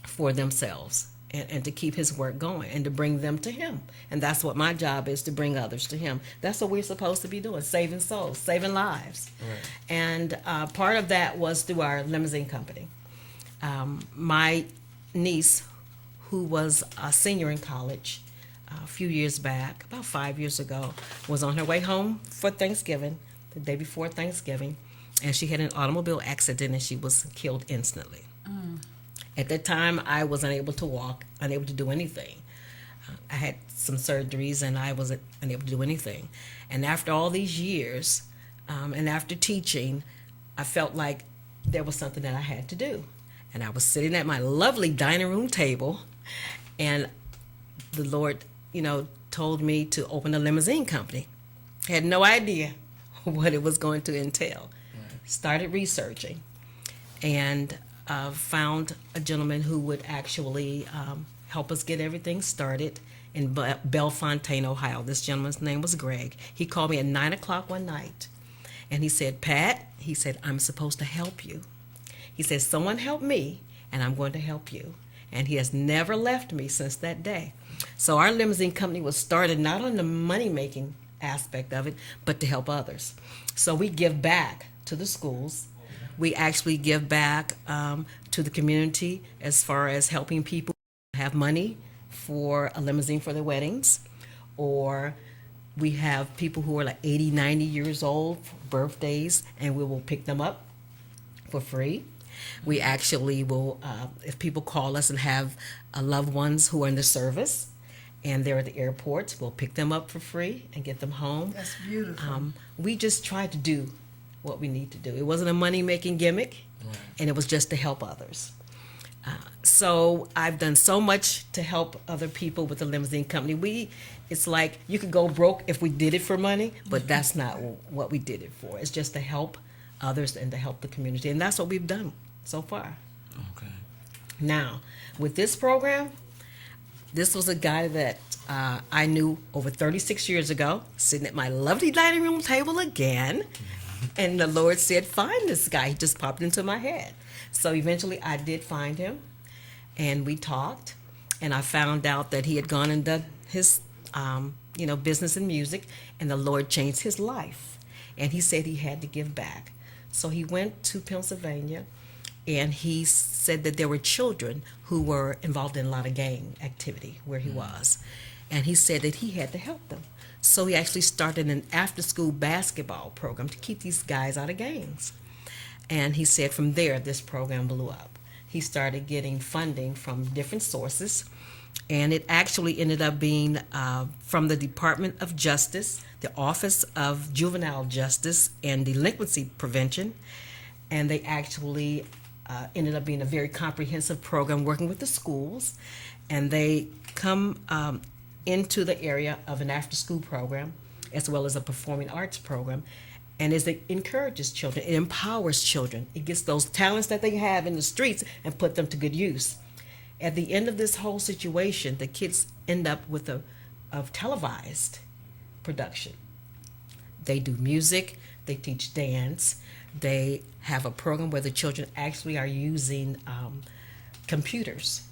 for themselves and to keep his work going and to bring them to him. And that's what my job is, to bring others to him. That's what we're supposed to be doing, saving souls, saving lives. Right. And part of that was through our limousine company. My niece, who was a senior in college a few years back, about 5 years ago, was on her way home for Thanksgiving, the day before Thanksgiving, and she had an automobile accident and she was killed instantly. At that time, I was unable to walk, unable to do anything. I had some surgeries and I was unable to do anything. And after all these years, and after teaching, I felt like there was something that I had to do. And I was sitting at my lovely dining room table, and the Lord, told me to open a limousine company. I had no idea what it was going to entail. Right. Started researching, and found a gentleman who would actually help us get everything started in Bellefontaine, Ohio. This gentleman's name was Greg. He called me at 9 o'clock one night, and he said, Pat, he said, I'm supposed to help you. He said, someone help me, and I'm going to help you. And he has never left me since that day. So our limousine company was started not on the money-making aspect of it, but to help others. So we give back to the schools. We actually give back to the community as far as helping people have money for a limousine for their weddings. Or we have people who are like 80, 90 years old for birthdays, and we will pick them up for free. We actually will, if people call us and have loved ones who are in the service and they're at the airports. We'll pick them up for free and get them home. That's beautiful. We just try to do what we need to do. It wasn't a money-making gimmick, and it was just to help others. So I've done so much to help other people with the limousine company. It's like you could go broke if we did it for money, but that's not what we did it for. It's just to help others and to help the community, and that's what we've done so far. Okay. Now, with this program, this was a guy that I knew over 36 years ago, sitting at my lovely dining room table again, and the Lord said, find this guy. He just popped into my head. So eventually I did find him, and we talked, and I found out that he had gone and done his business in music, and the Lord changed his life. And he said he had to give back. So he went to Pennsylvania, and he said that there were children who were involved in a lot of gang activity where he was. And he said that he had to help them. So he actually started an after-school basketball program to keep these guys out of gangs. And he said from there, this program blew up. He started getting funding from different sources, and it actually ended up being from the Department of Justice, the Office of Juvenile Justice and Delinquency Prevention, and they actually ended up being a very comprehensive program working with the schools, and they come into the area of an after-school program as well as a performing arts program. And as it encourages children, it empowers children. It gets those talents that they have in the streets and put them to good use. At the end of this whole situation, the kids end up with a televised production. They do music, they teach dance, they have a program where the children actually are using computers,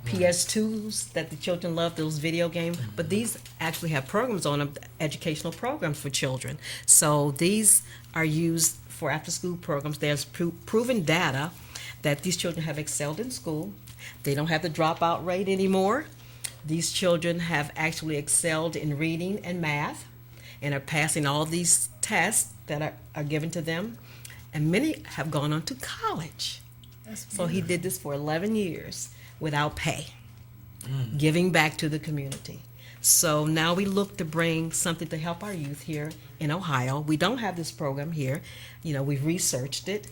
PS2s that the children love, those video games, but these actually have programs on them, educational programs for children. So these are used for after-school programs. There's proven data that these children have excelled in school. They don't have the dropout rate anymore. These children have actually excelled in reading and math and are passing all these tests that are given to them. And many have gone on to college. So he did this for 11 years without pay, giving back to the community. So now we look to bring something to help our youth here in Ohio. We don't have this program here. We've researched it,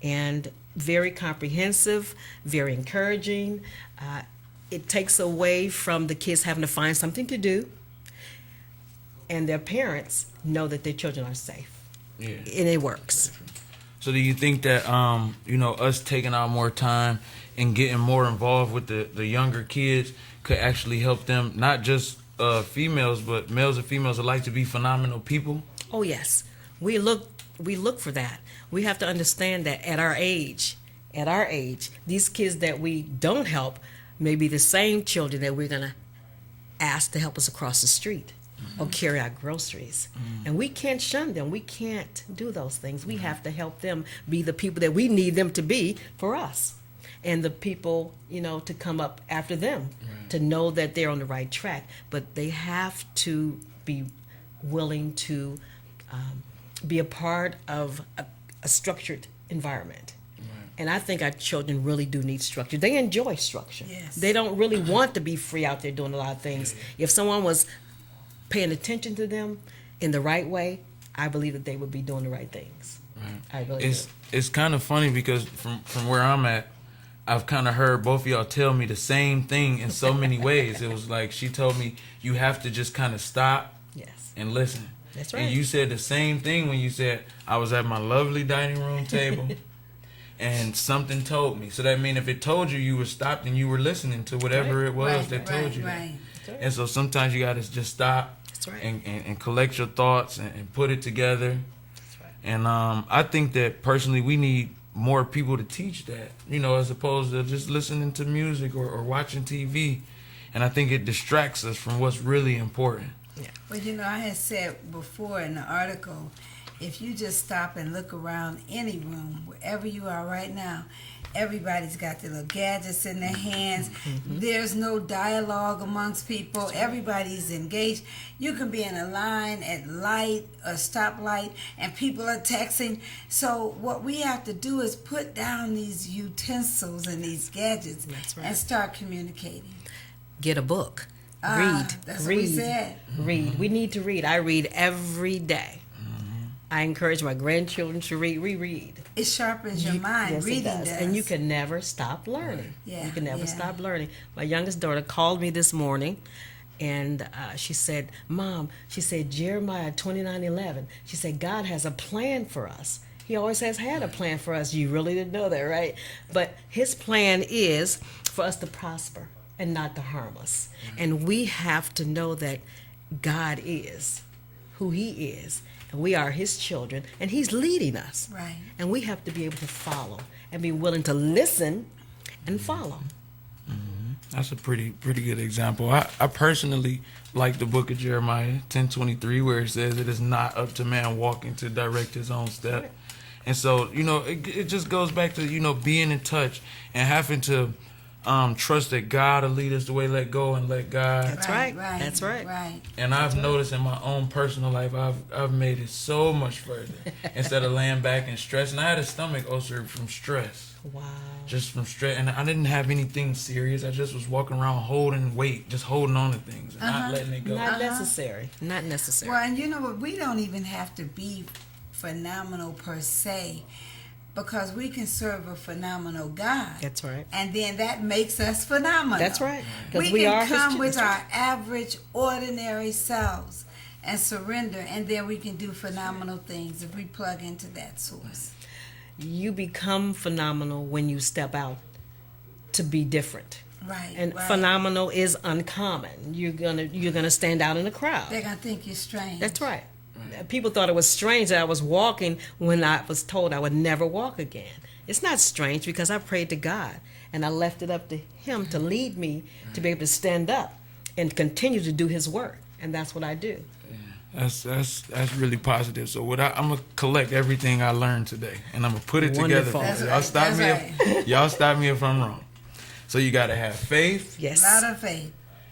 and very comprehensive, very encouraging. It takes away from the kids having to find something to do, and their parents know that their children are safe. Yeah. And it works. So do you think that us taking out more time and getting more involved with the younger kids could actually help them, not just females, but males and females alike, to be phenomenal people? Oh yes, we look for that. We have to understand that at our age, these kids that we don't help may be the same children that we're gonna ask to help us across the street or carry our groceries. And we can't shun them. We can't do those things. We have to help them be the people that we need them to be for us. And the people, to come up after them, to know that they're on the right track. But they have to be willing to be a part of a structured environment. And I think our children really do need structure. They enjoy structure. Yes. They don't really want to be free out there doing a lot of things. If someone was paying attention to them in the right way, I believe that they would be doing the right things. I really do. It's kind of funny because from where I'm at, I've kind of heard both of y'all tell me the same thing in so many ways. It was like she told me you have to just kind of stop and listen. That's right. And you said the same thing when you said I was at my lovely dining room table and something told me. So that means if it told you, you were stopped and you were listening to whatever it was that told you. Right. And so sometimes you got to just stop and collect your thoughts and put it together. That's right. And I think that personally we need more people to teach that, as opposed to just listening to music or watching TV. And I think it distracts us from what's really important. Yeah. Well, I had said before in the article, if you just stop and look around any room, wherever you are right now, everybody's got their little gadgets in their hands. There's no dialogue amongst people. Everybody's engaged. You can be in a line at a stoplight, and people are texting. So what we have to do is put down these utensils and these gadgets and start communicating. Get a book. Read. That's what read. we said. Read. We need to read. I read every day. I encourage my grandchildren to read. Reread. It sharpens your mind. Yes, Reading it does. does. And you can never stop learning. Yeah, You can never yeah. stop learning. My youngest daughter called me this morning, and she said, Mom, she said, Jeremiah 29:11. She said, God has a plan for us. He always has had a plan for us. You really didn't know that, right? But his plan is for us to prosper and not to harm us. And we have to know that God is who he is. And we are his children, and he's leading us. Right. And we have to be able to follow and be willing to listen and follow. That's a pretty good example. I personally like the book of Jeremiah 10:23, where it says it is not up to man walking to direct his own step. And so, it just goes back to, being in touch and having to trust that God will lead us the way, let go and let God. That's right. That's right. Right. And I've noticed in my own personal life, I've made it so much further instead of laying back and stressing. I had a stomach ulcer from stress. Wow. Just from stress, and I didn't have anything serious. I just was walking around holding weight, just holding on to things and not letting it go. Not necessary. Not necessary. Well, and you know what? We don't even have to be phenomenal per se, because we can serve a phenomenal God. That's right. And then that makes us phenomenal. That's right. 'Cause We we are can his come with children. our average, ordinary selves and surrender, and then we can do phenomenal things if we plug into that source. You become phenomenal when you step out to be different. Right. And right. phenomenal is uncommon. You're gonna stand out in the crowd. They're going to think you're strange. That's right. People thought it was strange that I was walking when I was told I would never walk again. It's not strange, because I prayed to God and I left it up to him to lead me to be able to stand up and continue to do his work. And that's what I do. That's really positive. So I'm gonna collect everything I learned today, and I'm gonna put it Wonderful. together. That's Y'all right. stop That's me. right. Y'all stop me if I'm wrong. So you gotta have faith, Yes. A lot of faith,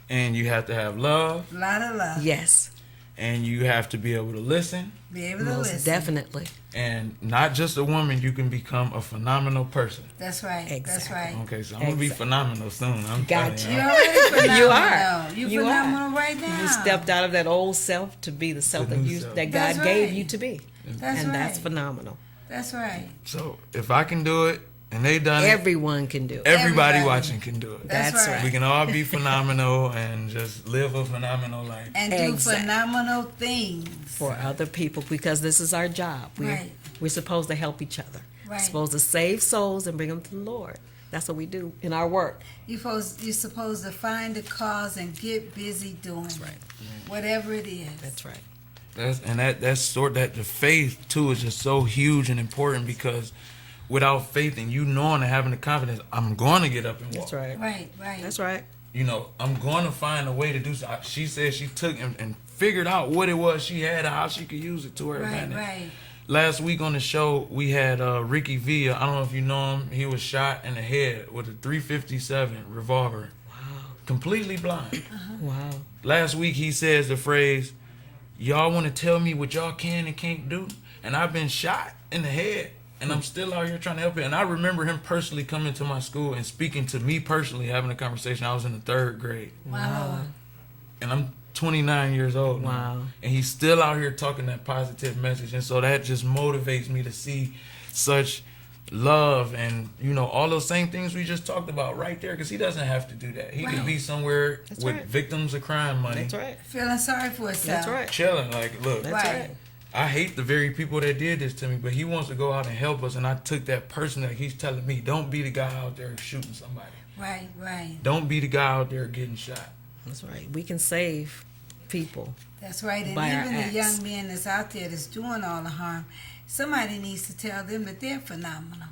and you have to have love, a lot of love. Yes. and you have to be able to listen. Be able to Most listen. definitely. And not just a woman, you can become a phenomenal person. That's right. That's Exactly. right. Okay, so I'm gonna be Exactly. phenomenal soon. I'm Gotcha. telling You're you. already phenomenal. You are. You're You phenomenal are. right now. You stepped out of that old self to be the self The that new you self. that That's God gave right. you to be. That's And right. that's phenomenal. That's right. So if I can do it, and they done it, Everyone can do it. everybody Everybody. watching can do it. That's That's right. right. We can all be phenomenal and just live a phenomenal life. And do Exactly. phenomenal things. For other people, because this is our job. Right. We're supposed to help each other. Right. We're supposed to save souls and bring them to the Lord. That's what we do in our work. You're supposed to find a cause and get busy doing it. right. Whatever it is. That's right. That the faith too is just so huge and important, because without faith and you knowing and having the confidence, I'm going to get up and walk. That's right. Right, right. That's right. I'm going to find a way to do so. She said she took and figured out what it was she had and how she could use it to her Right, advantage. right. Last week on the show, we had Ricky Villa. I don't know if you know him. He was shot in the head with a .357 revolver. Wow. Completely blind. Wow. Last week he says the phrase, "Y'all want to tell me what y'all can and can't do?" And I've been shot in the head, and I'm still out here trying to help it. And I remember him personally coming to my school and speaking to me personally, having a conversation. I was in the 3rd grade. Wow. And I'm 29 years old now. Wow. And he's still out here talking that positive message. And so that just motivates me to see such love and, all those same things we just talked about right there, because he doesn't have to do that. He could Right. be somewhere That's with right. victims of crime money. That's right. Feeling sorry for yourself. That's right. Chilling, like, look, That's Right. right. I hate the very people that did this to me, but he wants to go out and help us. And I took that person that he's telling me, don't be the guy out there shooting somebody. Right, right. Don't be the guy out there getting shot. That's right. We can save people. That's right. And By our even the acts. young men that's out there that's doing all the harm, somebody needs to tell them that they're phenomenal.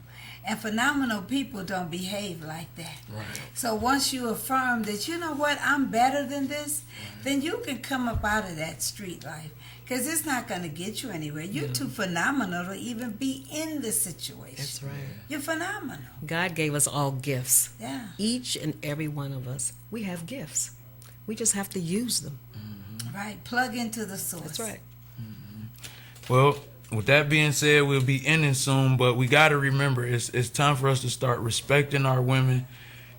And phenomenal people don't behave like that. Right. So once you affirm that, you know what, I'm better than this, then you can come up out of that street life. Because it's not going to get you anywhere. You're too phenomenal to even be in the situation. That's right. You're phenomenal. God gave us all gifts. Yeah. Each and every one of us, we have gifts. We just have to use them. Right. Plug into the source. That's right. Well, with that being said, we'll be ending soon, but we got to remember it's time for us to start respecting our women,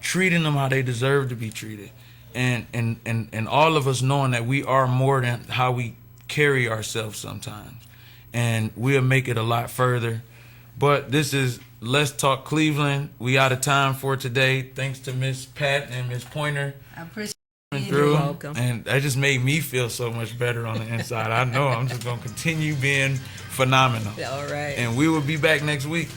treating them how they deserve to be treated. and all of us knowing that we are more than how we carry ourselves sometimes, and we'll make it a lot further. But this is Let's Talk Cleveland. We out of time for today. Thanks to Miss Pat and Miss Pointer. I appreciate Through, welcome. and that just made me feel so much better on the inside. I know I'm just gonna continue being phenomenal. All right. And we will be back next week.